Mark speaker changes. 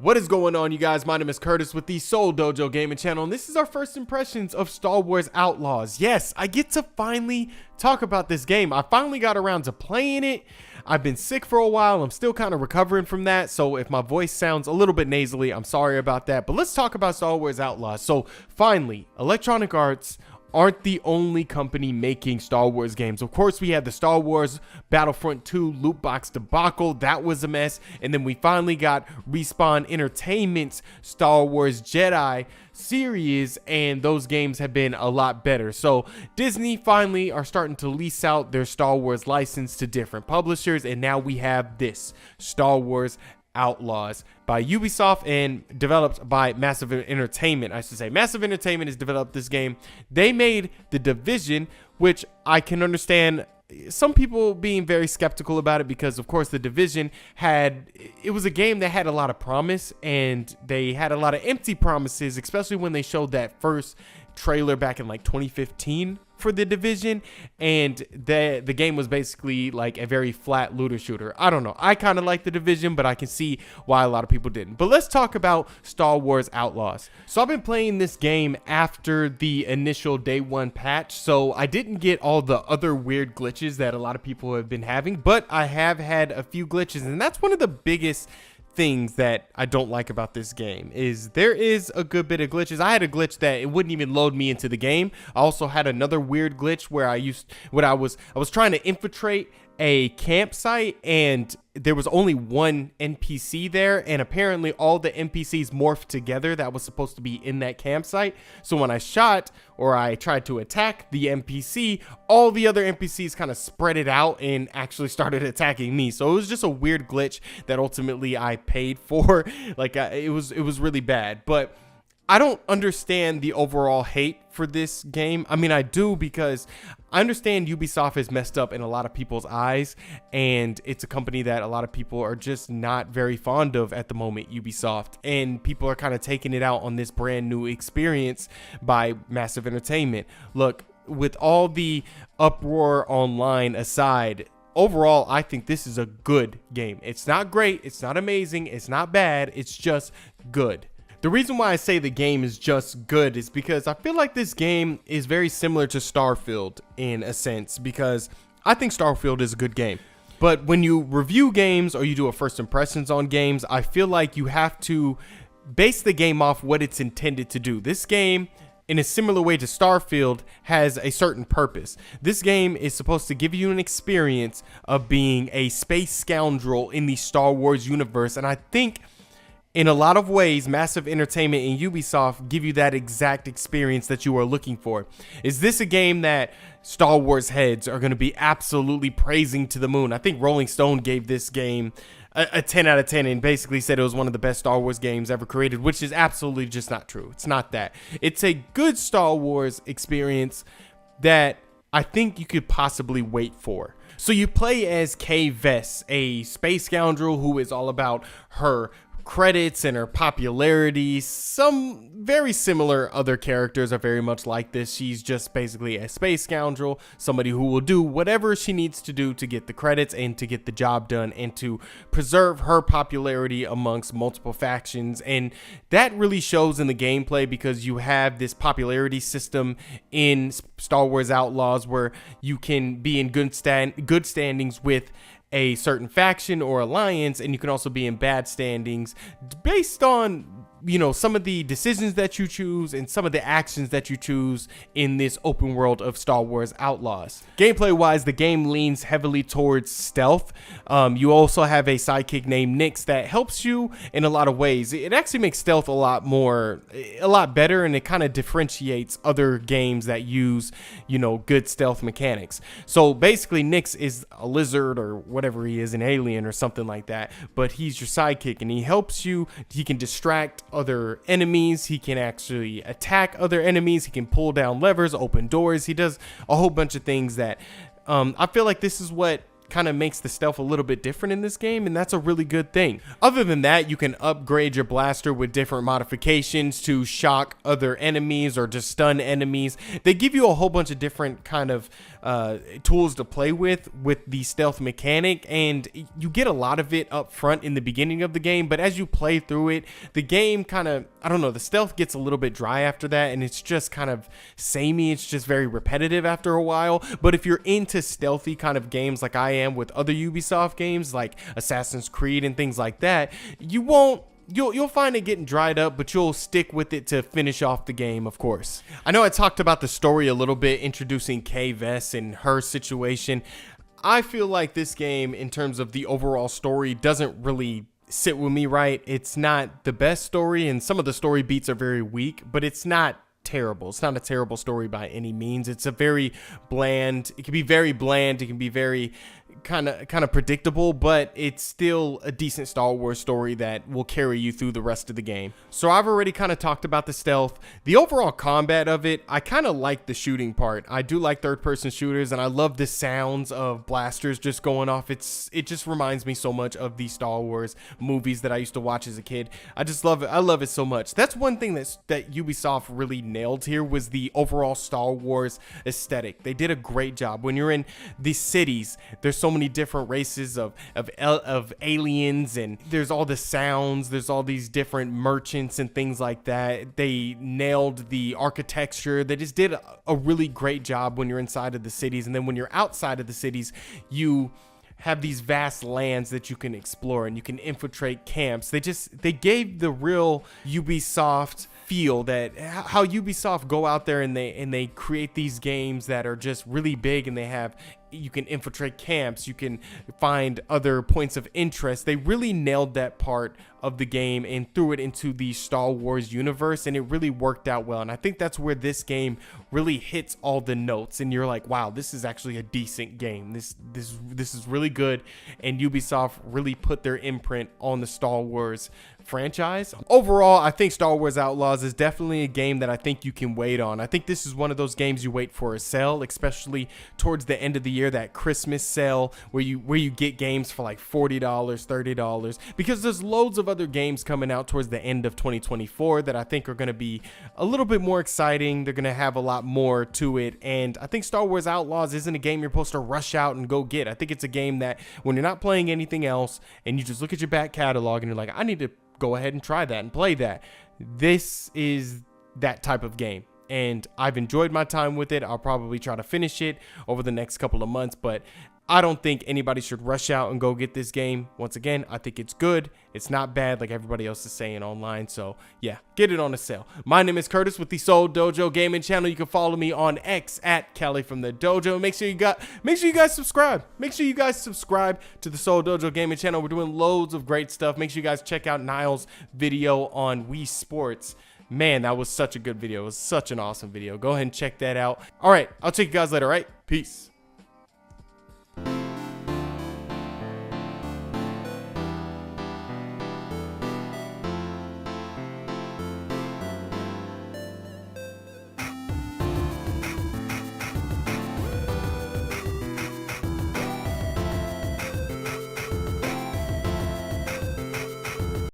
Speaker 1: What is going on, you guys? My name is Curtis with the Seoul Dojo gaming channel, and this is our first impressions of Star Wars Outlaws. Yes, I get to finally talk about this game. I finally got around to playing it. I've been sick for a while. I'm still kind of recovering from that, so if my voice sounds a little bit nasally, I'm sorry about that. But let's talk about Star Wars Outlaws. So finally, Electronic Arts aren't the only company making Star Wars games. Of course, we had the Star Wars Battlefront 2 loot box debacle. That was a mess. And then we finally got Respawn Entertainment's Star Wars Jedi series, and those games have been a lot better. So Disney finally are starting to lease out their Star Wars license to different publishers, and now we have this Star Wars Outlaws by Ubisoft and developed by Massive Entertainment. I should say Massive Entertainment has developed this game. They made The Division, which I can understand some people being very skeptical about it, because of course The Division it was a game that had a lot of promise, and they had a lot of empty promises, especially when they showed that first trailer back in like 2015 for The Division, and the game was basically like a very flat looter shooter. I don't know, I kind of like The Division, but I can see why a lot of people didn't. But let's talk about Star Wars Outlaws. So I've been playing this game after the initial day one patch, so I didn't get all the other weird glitches that a lot of people have been having, but I have had a few glitches, and that's one of the biggest things that I don't like about this game. Is there is a good bit of glitches. I had a glitch that it wouldn't even load me into the game. I also had another weird glitch where I was trying to infiltrate a campsite, and there was only one NPC there, and apparently all the NPCs morphed together that was supposed to be in that campsite. So when I shot or I tried to attack the NPC, all the other NPCs kind of spread it out and actually started attacking me. So it was just a weird glitch that ultimately I paid for. Like it was really bad. But I don't understand the overall hate for this game. I mean, I do, because I understand Ubisoft is messed up in a lot of people's eyes, and it's a company that a lot of people are just not very fond of at the moment, Ubisoft, and people are kind of taking it out on this brand new experience by Massive Entertainment. Look, with all the uproar online aside, overall, I think this is a good game. It's not great, it's not amazing, it's not bad, it's just good. The reason why I say the game is just good is because I feel like this game is very similar to Starfield in a sense, because I think Starfield is a good game. But when you review games or you do a first impressions on games, I feel like you have to base the game off what it's intended to do. This game, in a similar way to Starfield, has a certain purpose. This game is supposed to give you an experience of being a space scoundrel in the Star Wars universe, and I think in a lot of ways, Massive Entertainment and Ubisoft give you that exact experience that you are looking for. Is this a game that Star Wars heads are going to be absolutely praising to the moon? I think Rolling Stone gave this game a 10 out of 10 and basically said it was one of the best Star Wars games ever created, which is absolutely just not true. It's not that. It's a good Star Wars experience that I think you could possibly wait for. So you play as Kay Vess, a space scoundrel who is all about her credits and her popularity. Some very similar other characters are very much like this. She's just basically a space scoundrel, somebody who will do whatever she needs to do to get the credits and to get the job done and to preserve her popularity amongst multiple factions. And that really shows in the gameplay, because you have this popularity system in Star Wars Outlaws where you can be in good standings with a certain faction or alliance, and you can also be in bad standings based on, you know, some of the decisions that you choose and some of the actions that you choose in this open world of Star Wars Outlaws. Gameplay wise, the game leans heavily towards stealth. You also have a sidekick named Nix that helps you in a lot of ways. It actually makes stealth a lot better, and it kind of differentiates other games that use, you know, good stealth mechanics. So basically, Nix is a lizard or whatever he is, an alien or something like that, but he's your sidekick, and he helps you. He can distract other enemies, he can actually attack other enemies, he can pull down levers, open doors, he does a whole bunch of things that I feel like this is what kind of makes the stealth a little bit different in this game, and that's a really good thing. Other than that, you can upgrade your blaster with different modifications to shock other enemies or just stun enemies. They give you a whole bunch of different kind of tools to play with the stealth mechanic, and you get a lot of it up front in the beginning of the game, but as you play through it, the game kind of, I don't know, the stealth gets a little bit dry after that, and it's just kind of samey. It's just very repetitive after a while. But if you're into stealthy kind of games like I am with other Ubisoft games like Assassin's Creed and things like that, you'll find it getting dried up, but you'll stick with it to finish off the game, of course. I know I talked about the story a little bit, introducing Kay Vess and her situation. I feel like this game, in terms of the overall story, doesn't really sit with me right. It's not the best story, and some of the story beats are very weak, but it's not terrible. It's not a terrible story by any means. It's a very bland, it can be very bland, it can be very kind of predictable, but it's still a decent Star Wars story that will carry you through the rest of the game. So I've already kind of talked about the stealth. The overall combat of it, I kind of like the shooting part. I do like third-person shooters, and I love the sounds of blasters just going off. It just reminds me so much of the Star Wars movies that I used to watch as a kid. I just love it. I love it so much. That's one thing that Ubisoft really nailed here, was the overall Star Wars aesthetic. They did a great job. When you're in the cities, there's so many different races of aliens, and there's all the sounds, there's all these different merchants and things like that. They nailed the architecture. They just did a really great job when you're inside of the cities, and then when you're outside of the cities, you have these vast lands that you can explore, and you can infiltrate camps. They gave the real Ubisoft feel, that how Ubisoft go out there and they create these games that are just really big, and you can infiltrate camps, you can find other points of interest. They really nailed that part of the game and threw it into the Star Wars universe, and it really worked out well. And I think that's where this game really hits all the notes, and you're like, wow, this is actually a decent game. This is really good, and Ubisoft really put their imprint on the Star Wars franchise. Overall, I think Star Wars Outlaws is definitely a game that I think you can wait on. I think this is one of those games you wait for a sale, especially towards the end of the year, that Christmas sale where you get games for like $40, $30, because there's loads of other games coming out towards the end of 2024 that I think are going to be a little bit more exciting. They're going to have a lot more to it, and I think Star Wars Outlaws isn't a game you're supposed to rush out and go get. I think it's a game that when you're not playing anything else and you just look at your back catalog and you're like, I need to go ahead and try that and play that. This is that type of game, and I've enjoyed my time with it. I'll probably try to finish it over the next couple of months, but I don't think anybody should rush out and go get this game. Once again, I think it's good. It's not bad like everybody else is saying online. So yeah, get it on a sale. My name is Curtis with the Seoul Dojo Gaming Channel. You can follow me on X at Kelly from the Dojo. Make sure you guys subscribe. Make sure you guys subscribe to the Seoul Dojo Gaming Channel. We're doing loads of great stuff. Make sure you guys check out Niall's video on Wii Sports. Man, that was such a good video. It was such an awesome video. Go ahead and check that out. All right, I'll check you guys later. All right, peace.